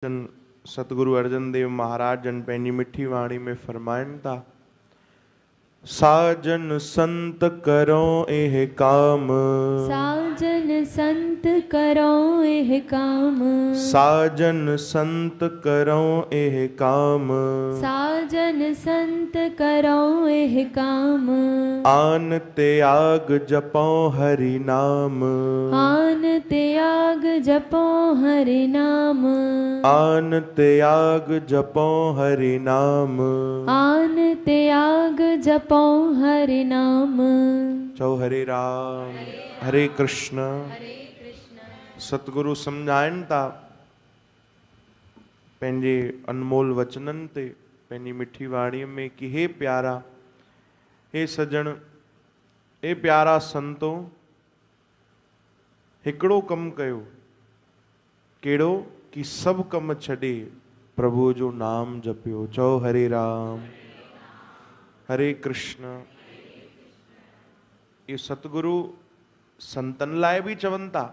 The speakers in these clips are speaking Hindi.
जन सतगुरु अर्जन देव महाराज जन पैनी मिठी वाणी में फरमाइन था, साजन संत करो एह काम, साजन संत करो एह काम, साजन संत करो एह काम, साजन संत करो एह काम, आन त्याग जपो हरि नाम, आन त्याग जपो हरि नाम, आन त्याग जपो हरि नाम, आन त्याग जपो हरि नाम। चौ हरे राम हरे कृष्ण। सतगुरु समझाइन था पंहिंजे अनमोल वचनन ते पंहिंजी मिठी वाणी में कि हे प्यारा, हे सजण, हे प्यारा संतो, हिकिड़ो कम कयो, केड़ो कि सब कम छॾे प्रभु जो नाम जपियो। चओ हरे राम हरे कृष्ण। ये सतगुरु संतन लाइ भी चवन था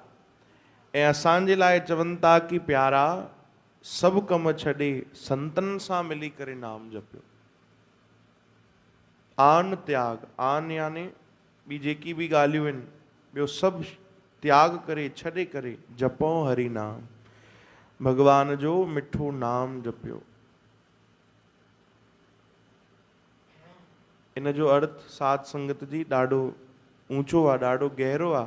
ऐं असांजे लाइ चवन था कि प्यारा सब कम छॾे संतन सां मिली करे नाम जपियो। आन त्याग, आन याने ॿी जेकी भी ॻाल्हियूं आहिनि, ॿियो सभु त्याग करे छॾे करे जपो हरि नाम, भगवान जो मिठो नाम जपियो। इन जो अर्थ साध संगत जी ॾाढो ऊंचो आहे, ॾाढो गहरो आहे।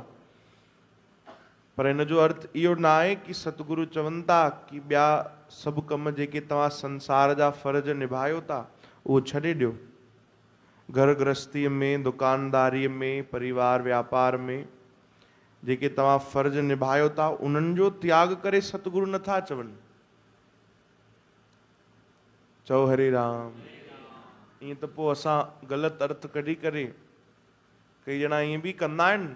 पर इन जो अर्थ इहो न आहे कि सतगुरु चवनि था कि ॿिया सभु कम जेके तव्हां संसार जा फ़र्ज़ निभायो था उहो छॾे ॾियो। घर गृहस्थीअ में, दुकानदारीअ में, परिवार व्यापार में जेके तव्हां फ़र्ज़ निभायो था उन्हनि जो त्याग करे सतगुरु नथा चवनि। चओ हरे राम। ईअं त पोइ असां ग़लति अर्थ कढी करे कई ॼणा ईअं बि कंदा आहिनि,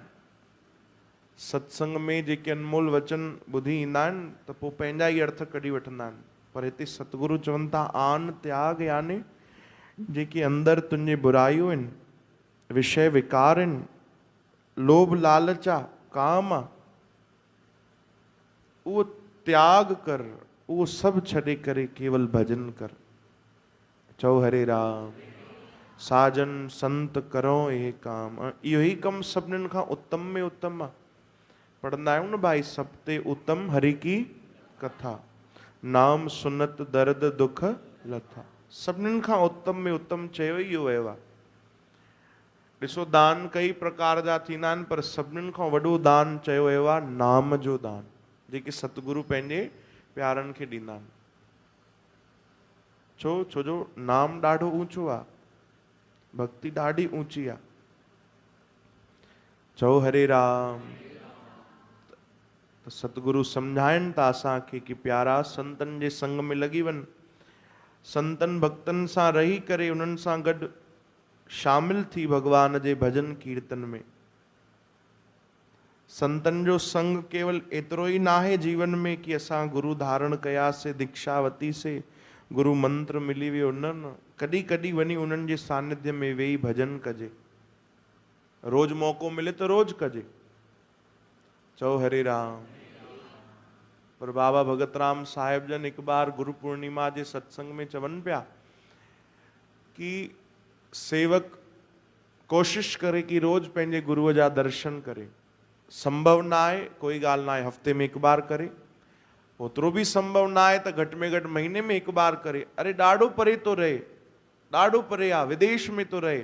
सत्संग में जेके अनमोल वचन ॿुधी ईंदा आहिनि त पोइ पंहिंजा ई अर्थ कढी वठंदा आहिनि। पर हिते सतगुरु चवनि था आन त्याग, याने जेके अंदरि तुंहिंजे बुराइयूं आहिनि, विषय विकार आहिनि, लोभ लालच आहे, काम आहे, उहो त्याग कर, उहो सभु छॾे करे केवल भजन कर। चओ हरे राम। साजन संत करो ये काम, इहो ई कम सभिनीनि खां उत्तम में उत्तम आहे। पढ़ंदा आहियूं न भाई, सब ते उत्तम हरि की कथा, नाम सुनत दर्द दुख लथा। सभिनीनि खां उत्तम में उत्तम चयो ई इहो वियो आहे। ॾिसो, दान कई प्रकार जा थींदा आहिनि, पर सभिनीनि खां वॾो दान चयो वियो आहे नाम जो दान, जेके सतगुरु पंहिंजे प्यारनि खे ॾींदा आहिनि। छो जो नाम ॾाढो ऊंचो आहे, भक्ति ॾाढी ऊंची आहे। चओ हरे राम। त सतगुरु सम्झाइनि था असांखे कि प्यारा संतनि जे संग में लॻी वञ, संतनि भक्तनि सां रही करे उन्हनि सां गॾु शामिल थी भगवान जे भजन कीर्तन में। संतनि जो संग केवल एतिरो ई न आहे जीवन में कि असां गुरु धारण कयासीं, दीक्षा वरितीसीं, गुरु मंत्र मिली वियो, न। कॾहिं कॾहिं वञी उन्हनि जे सानिध्य में वेही भजन कजे, रोज मौक़ो मिले त रोज कजे। चओ हरे राम। पर बाबा भगत राम साहिब जन हिकु बार गुरु पूर्णिमा जे सत्संग में चवनि पिया कि सेवक कोशिश करे कि रोज पंहिंजे गुरुअ जा दर्शन करे। संभव न आहे, कोई ॻाल्हि न आहे, हफ़्ते में हिकु बार करे। ओतिरो बि संभव न आहे त घटि में घटि महीने में हिकु बार करे। अरे ॾाढो परे थो रहे, ॾाढो परे आहे, विदेश में थो रहे,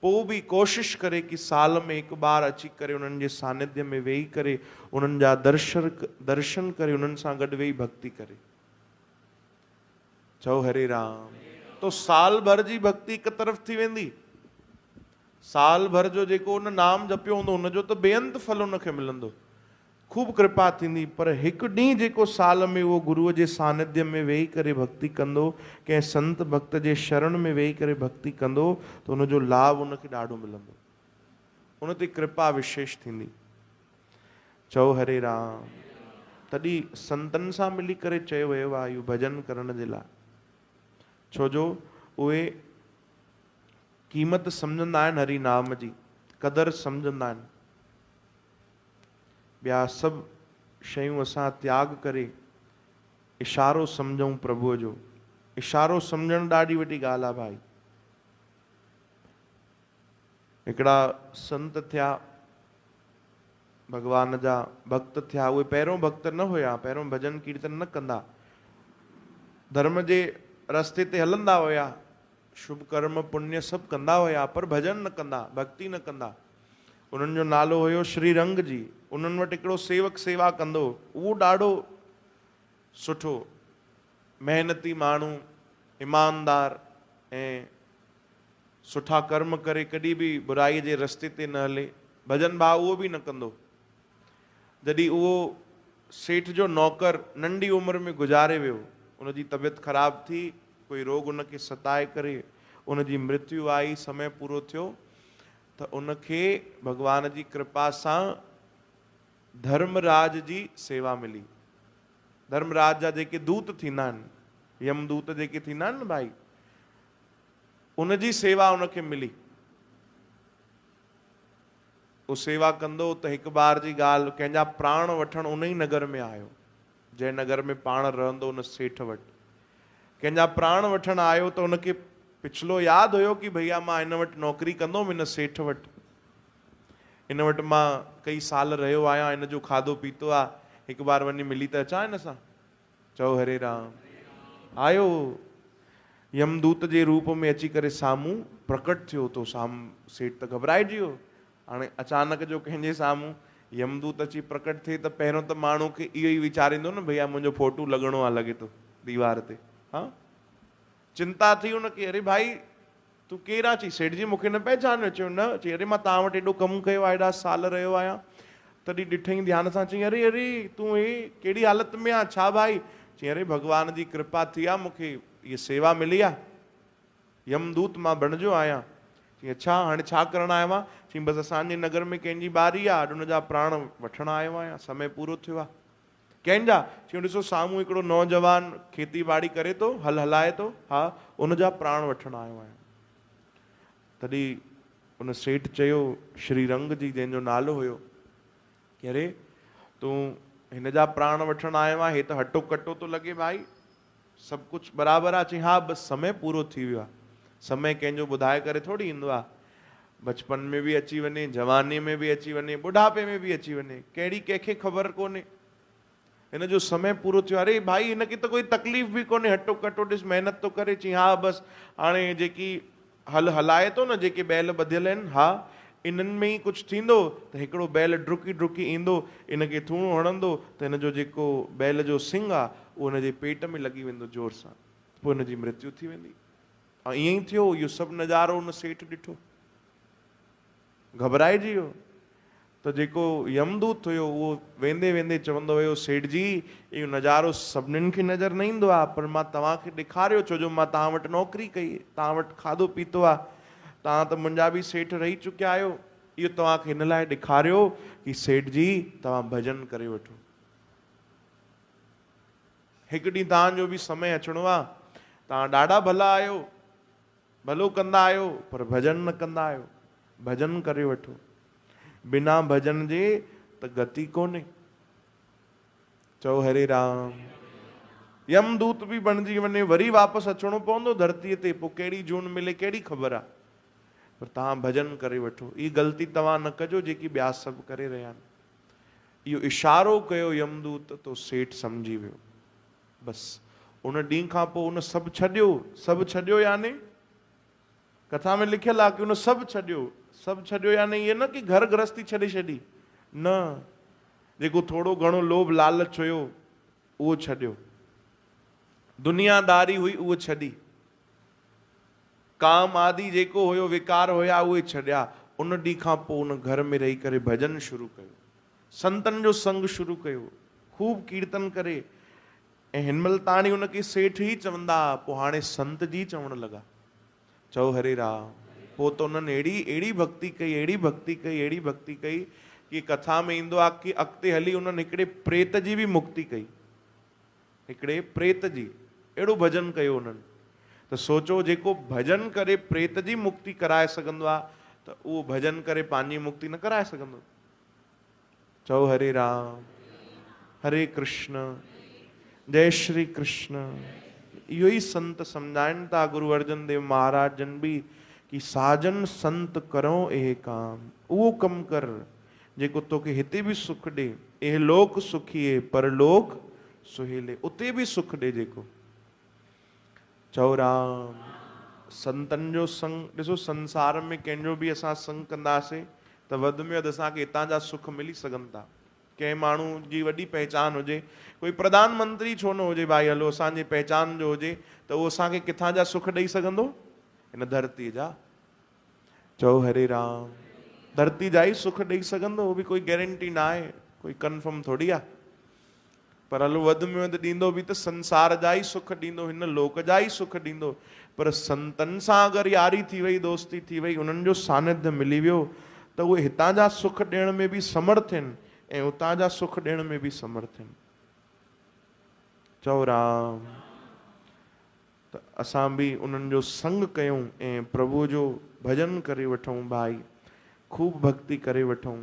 पोइ बि कोशिश करे कि साल में हिकु बार अची करे उन्हनि जे सानिध्य में वेही करे उन्हनि जा दर्शन करे, उन्हनि सां गॾु वेही भक्ति करे। चओ हरे राम। तो साल भर जी भक्ति हिकु तरफ़ थी वेंदी। साल भर जो जेको उन नाम जपियो हूंदो उनजो त बेअंत फल उनखे मिलंदो, खूब कृपा थींदी। पर हिकु ॾींहुं जेको साल में उहो गुरुअ जे सानिध्य में वेही करे भक्ति कंदो, कंहिं संत भक्त जे शरण में वेही करे भक्ति कंदो, त उनजो लाभ उनखे ॾाढो मिलंदो, उन ते कृपा विशेष थींदी। चओ हरे राम। तॾहिं संतनि सां मिली करे चयो वियो आहे इहो भजन करण जे लाइ, छो जो उहे क़ीमत सम्झंदा आहिनि हरि नाम जी, क़दुरु सम्झंदा आहिनि। ॿिया सभु शयूं असां त्याग करे इशारो सम्झूं प्रभुअ जो। इशारो सम्झणु ॾाढी वॾी ॻाल्हि आहे भाई। हिकिड़ा संत थिया, भगवान जा भक्त थिया। उहे पहिरियों भक्त न हुया, पहिरियों भजन कीर्तन न कंदा, धर्म जे रस्ते ते हलंदा हुया, शुभ कर्म पुण्य सभु कंदा हुया, पर भजन न कंदा, भक्ति न कंदा। उन्हनि जो नालो हुयो श्रीरंग जी। उन्हनि वटि हिकिड़ो सेवक सेवा कंदो, उहो ॾाढो सुठो महिनती माण्हू, ईमानदार ऐं सुठा कर्म करे, कॾहिं बि बुराईअ जे रस्ते ते न हले। भजन भाव उहो बि न कंदो। जॾहिं उहो सेठ जो नौकर नंढी उमिरि में गुज़ारे वियो, उनजी तबियत ख़राब थी, कोई रोग उनखे सताए करे उनजी मृत्यु आई, समय पूरो थियो, त उनखे भगवान जी कृपा सां धर्मराज जी सेवा मिली। धर्मराज जा जेके दूत थींदा आहिनि, यमदूत जेके थींदा आहिनि न भाई, उनजी सेवा उनखे मिली। उहो सेवा कंदो त हिकु बार जी ॻाल्हि, कंहिंजा प्राण वठणु उन ई नगर में आयो, जंहिं नगर में पाण रहंदो उन सेठ वटि। कंहिंजा प्राण वठणु आयो त उनखे पिछलो यादि हुयो कि भैया मां हिन वटि नौकिरी कंदुमि, हिन सेठ वटि, हिन वटि मां कई साल रहियो आहियां, हिन जो खाधो पीतो आहे, हिकु बार वञी मिली त अचां हिन सां। चओ हरे राम। आयो, यमदूत जे रूप में अची करे साम्हूं प्रकट थियो, तो साम्हूं सेठ त घबराइजी वियो। हाणे अचानक जो कंहिंजे साम्हूं यमदूत अची प्रकट थिए त पहिरियों त माण्हू खे इहो ई वीचारींदो न, भैया मुंहिंजो फोटू लॻणो आहे, लॻे थो दीवार ते। हाँ, चिंता थी उनखे, अरे भाई तूं केरु आहे? चई सेठ जी मूंखे न पहचानियो। चयो न। चई अरे मां तव्हां वटि एॾो कमु कयो आहे, एॾा साल रहियो आहियां। तॾहिं ॾिठईं ध्यान सां, चई अरे अरे तूं हे कहिड़ी हालत में आहे, छा भाई? चई अरे भगवान जी कृपा थी आहे, मूंखे इहा सेवा मिली आहे, यमदूत मां बणिजो आहियां। चई अच्छा, हाणे छा करणु आयो आहे? चई बसि असांजे नगर में कंहिंजी बारी आहे, अॼु हुनजा प्राण वठणु आयो आहियां, समय पूरो थियो आहे। कंहिंजा? चई ॾिसो साम्हूं हिकिड़ो नौजवान खेती बाड़ी करे थो, हल हलाए थो, हा, उनजा प्राण वठणु आयो आहियां। तॾहिं उन सेठ चयो, श्रीरंग जी जंहिंजो नालो हुयो, कि अरे तूं हिन जा प्राण वठणु आयो आहे, हे त हटो कटो थो लॻे भाई, सभु कुझु बराबरि आहे? चई हा, बसि समय पूरो थी वियो आहे। समय कंहिंजो ॿुधाए करे थोरी ईंदो आहे, बचपन में बि अची वञे, जवानी में बि अची वञे, बुढ़ापे में बि अची वञे, कहिड़ी कंहिंखे ख़बर कोन्हे। हिन जो समय पूरो थियो। अरे भाई हिनखे त कोई तकलीफ़ बि कोन्हे, हटो कटो ॾिस महिनत तो करे। चई हा बसि, हाणे जेकी हल हलाए थो न, जेके बैल ॿधियल आहिनि, हा, इन्हनि में ई कुझु थींदो त हिकिड़ो बैल डुकी डुकी ईंदो, इनखे थूणो हणंदो त हिन जो जेको बैल जो सिंग आहे उहो हिनजे पेट में लॻी वेंदो जोर सां, पोइ हिनजी मृत्यु थी वेंदी। ऐं ईअं ई थियो। इहो सभु नज़ारो उन सेठ ॾिठो, घबराइजी वियो। त जेको यमदूत हुयो उहो वेंदे वेंदे चवंदो हुयो, सेठ जी इहो नज़ारो सभिनीनि खे नज़र न ईंदो आहे, पर मां तव्हांखे ॾेखारियो, छो जो मां तव्हां वटि नौकिरी कई, तव्हां वटि खाधो पीतो आहे, तव्हां त मुंहिंजा बि सेठ रही चुकिया आहियो, इहो तव्हांखे हिन लाइ ॾेखारियो कि सेठ जी तव्हां भजन करे वठो। हिकु ॾींहुं तव्हांजो बि समय अचिणो आहे, तव्हां ॾाढा भला आहियो, भलो कंदा आहियो, पर भजन न कंदा आहियो। भजन करे वठो, बिना भजन जे त गति कोन्हे। चओ हरे राम। यमदूत बि बणिजी वञे, वरी वापसि अचिणो पवंदो धरतीअ ते, पोइ कहिड़ी जून मिले कहिड़ी ख़बर आहे, पर तव्हां भजन करे वठो। ई ग़लती तव्हां न कजो जेकी ॿिया सभु करे रहिया आहिनि। इहो इशारो कयो यमदूत, तो सेठ सम्झी वियो। बसि उन ॾींहं खां पोइ उन सभु छॾियो। सभु छॾियो याने कथा में लिखियलु आहे कि उन सभु छॾियो। सभु छॾियो याने इहे न कि घर गृहस्थी छॾे छॾी, न, जेको थोरो घणो लोभ लालच हुयो उहो छॾियो, दुनियादारी हुई उहो छॾी, काम आदि जेको हुयो, विकार हुया, उहे छॾिया। उन ॾींहं खां पोइ उन घर में रही करे भजन शुरू कयो, संतनि जो संग शुरू कयो, खूब कीर्तन करे। ऐं हिनमहिल ताणी उनखे सेठ ई चवंदा, पोइ हाणे संत जी चवणु लॻा। चओ हरे राम। पोइ त उन्हनि अहिड़ी भक्ति कई, अहिड़ी भक्ति कई, अहिड़ी भक्ति कई कि कथा में ईंदो आहे कि अॻिते हली उन्हनि हिकिड़े प्रेत जी बि मुक्ति कई, हिकिड़े प्रेत जी। अहिड़ो भजन कयो उन्हनि। त सोचो, जेको भजन करे प्रेत जी मुक्ति कराए सघंदो आहे, त उहो भजन करे पंहिंजी मुक्ति न कराए सघंदो। चओ हरे राम, हरे कृष्ण। जय श्री कृष्ण। इहो ई संत सम्झाइनि था गुरु अर्जन देव महाराज जन भी कि साजन संत करो एह काम, उहो कम कर जेको तोखे हिते भी सुख ॾे। एह लोक सुखिए परलोक सुहेले, उते भी सुख ॾे जेको। चओ राम। संतन जो संग ॾिसो, संसार में कंहिंजो भी असां संग कंदासीं त वधि में वधि असांखे हितां जा सुख मिली सघनि था। कंहिं माण्हू जी वॾी पहचान हुजे, कोई प्रधानमंत्री छो न हुजे भाई, हलो असांजे पहचान जो हुजे, त उहो असांखे किथां जा सुख ॾेई सघंदो? हिन धरती जा। चओ हरे राम। धरती जा ई सुख ॾेई सघंदो, उहो भी कोई गारंटी ना आहे, कोई कंफर्म थोड़ी आहे। पर हलो वधि में वधि ॾींदो भी त संसार जा ई सुख ॾींदो, हिन लोक जा ई सुख ॾींदो। पर संतन सां अगरि यारी थी वई, दोस्ती थी वई, उन्हनि जो सानिध्य मिली वियो त उहे हितां जा सुख ॾियण में भी समर्थ आहिनि ऐं उतां जा सुख ॾियण में भी समर्थ आहिनि। चओ राम। त असां भी उन्हनि जो संग कयूं ऐं प्रभु जो भजन करे वठूं भाई, खूब भक्ति करे वठूं।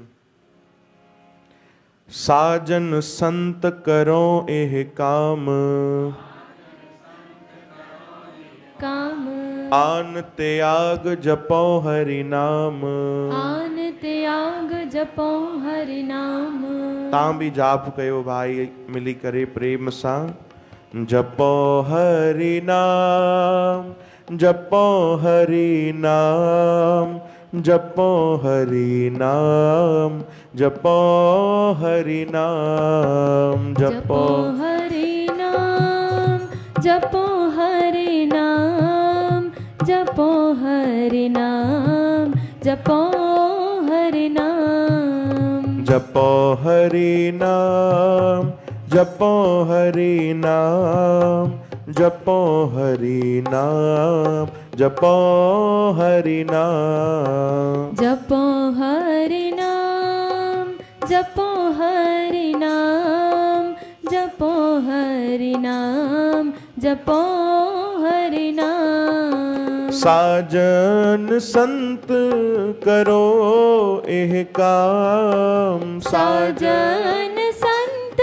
साजन संत करो एह काम, काम आन त्याग जपो हरि नाम। आन त्याग जपो हरि नाम। तां भी जाप कयो भाई मिली करे प्रेम सां। जपो हरि नाम, जपो हरि नाम, जपो हरि नाम, जपो हरि नाम, जपो हरि नाम, जपो हरि नाम, जपो हरि नाम, जपो हरि नाम। जपो हरि नाम, जपो हरि नाम, जपो हरि नाम, जपो हरि नाम। जपो हरि नाम, जपो हरि नाम, जपो हरि नाम, जपो हरि नाम। साजन संत करो एह काम, साजन संत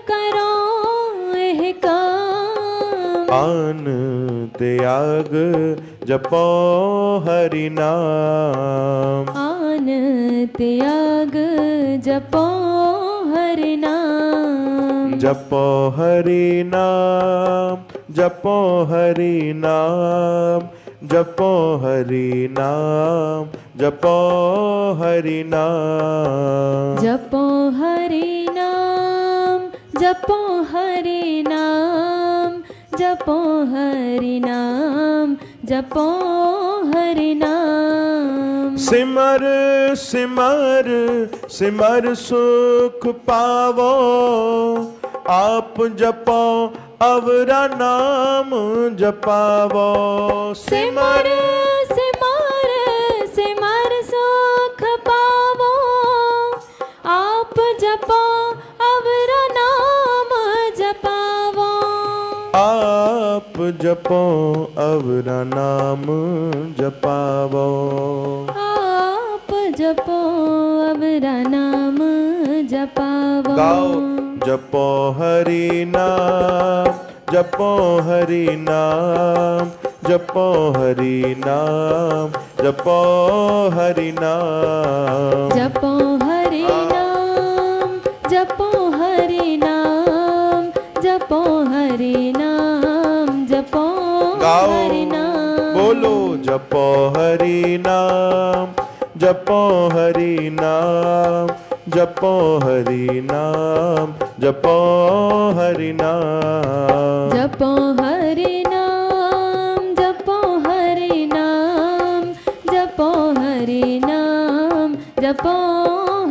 करो एह काम। आन त्याग जपो हरि नाम। आन त्याग जपो हरि नाम। जपो हरि नाम, जपो हरि नाम, जपो हरि नाम, जपो हरि नाम। जपो हरि नाम, जपो हरि नाम, जपो हरि नाम, जपो हरि नाम। सिमर सिमर सिमर सुख पावो, आप जपो अवरा नाम जपावो। सिमर सिमर सिमर सुख पावो, आप जपो अवरा नाम जपावो। आप जपो अवरा नाम जपावो। आप जपो अवरा नाम जपावो। गाओ। जपो हरि नाम, जपो हरि नाम, जपो हरि नाम, जपो हरि नाम। जपो हरि नाम, जपो हरि नाम, जपो हरि नाम, जपो हरि नाम। बोलो। जपो हरि नाम, जपो हरि नाम, जपो हरि नाम, जपो हरि नाम। जपो हरि नाम, जपो हरि नाम, जपो हरि नाम, जपो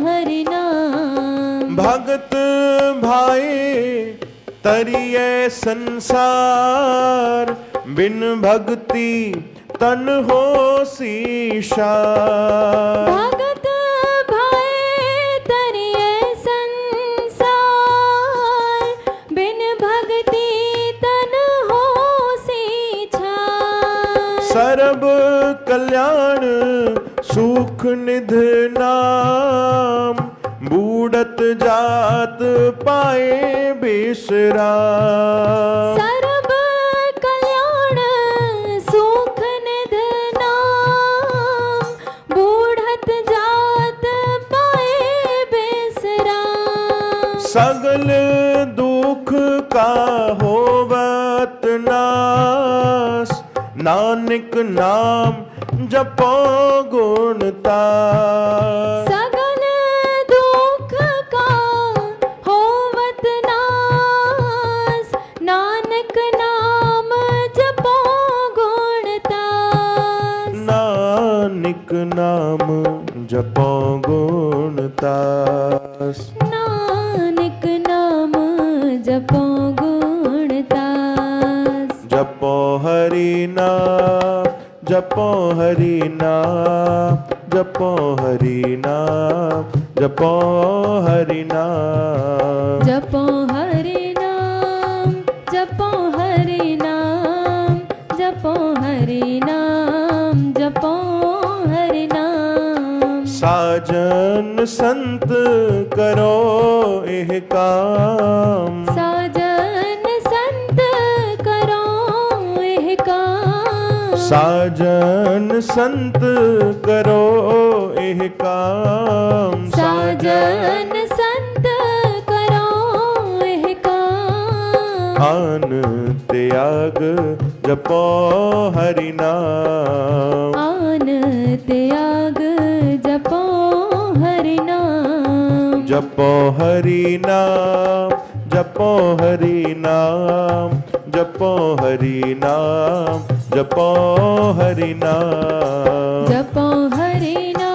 हरि नाम। भगत भाई तरिए संसार, बिन भक्ति तन हो सीशार। भगत भाई तरिए संसार, बिन भक्ति तन हो सीछार। सर्व कल्याण सुख निध नाम, बूढ़त जात पाए बेसरा सर्व कल्याण सुख निधना बूढ़त जात पाए बेसरा सगल दुख का होवत नास नानक नाम जपो गुणतास सगल दुख का होवत नास नानक नाम जपो गुणतास नानक नाम जपो गुणतास नानक नाम जपो गुणतास जपो हरि नाम जपो हरि नाम जपो हरि नाम जपो हरि नाम जपो हरि नाम जपो हरि नाम जपो हरि नाम जपो हरि नाम साजन संत करो एह काम साजन संत करो एह काम साजन संत करो एह काम साजन संत करो एह काम आन त्याग जपो हरि नाम आन त्याग जपो हरि नाम जपो हरि नाम जपो हरि नाम जपो हरि नाम जपो हरि नाम जपो हरि नाम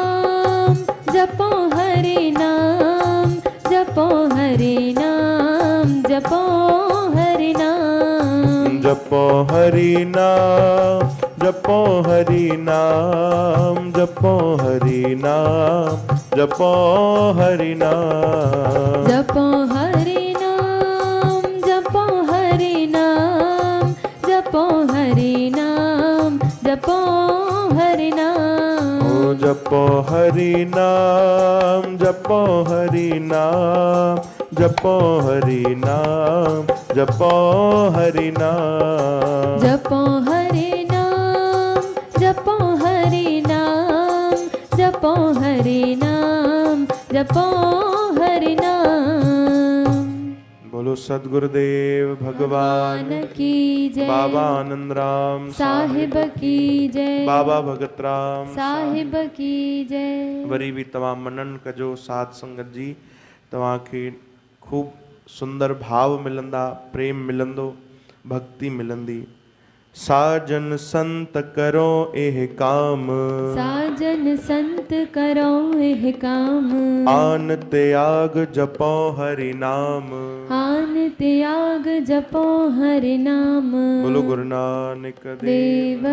जपो हरि नाम जपो हरि नाम जपो हरि नाम जपो हरि नाम जपो हरि नाम जपो हरि नाम जपो हरि नाम जपो हरि नाम जपो हरि नाम जपो हरि नाम जपो हरि नाम ओ जपो हरि नाम जपो हरि नाम जपो हरि नाम जपो हरि नाम जपो हरि नाम जपो हरि नाम जपो हरि नाम जपो हरि नाम बोलो सदगुरुदेव भगवान की जय बाबा आनंद राम साहिब की जय बाबा भगत राम साहिब की जय वरी भी तव्हां मनन कजो साध संगत जी तव्हांखे खूब सुंदर भाव मिलंदा प्रेम मिलंदो भक्ति मिलंदी साजन संत करो एह काम साजन संत करो एह काम आन त्याग जपो हरि नाम आन त्याग जपो हरि नाम बोलो गुरु नानक देव देव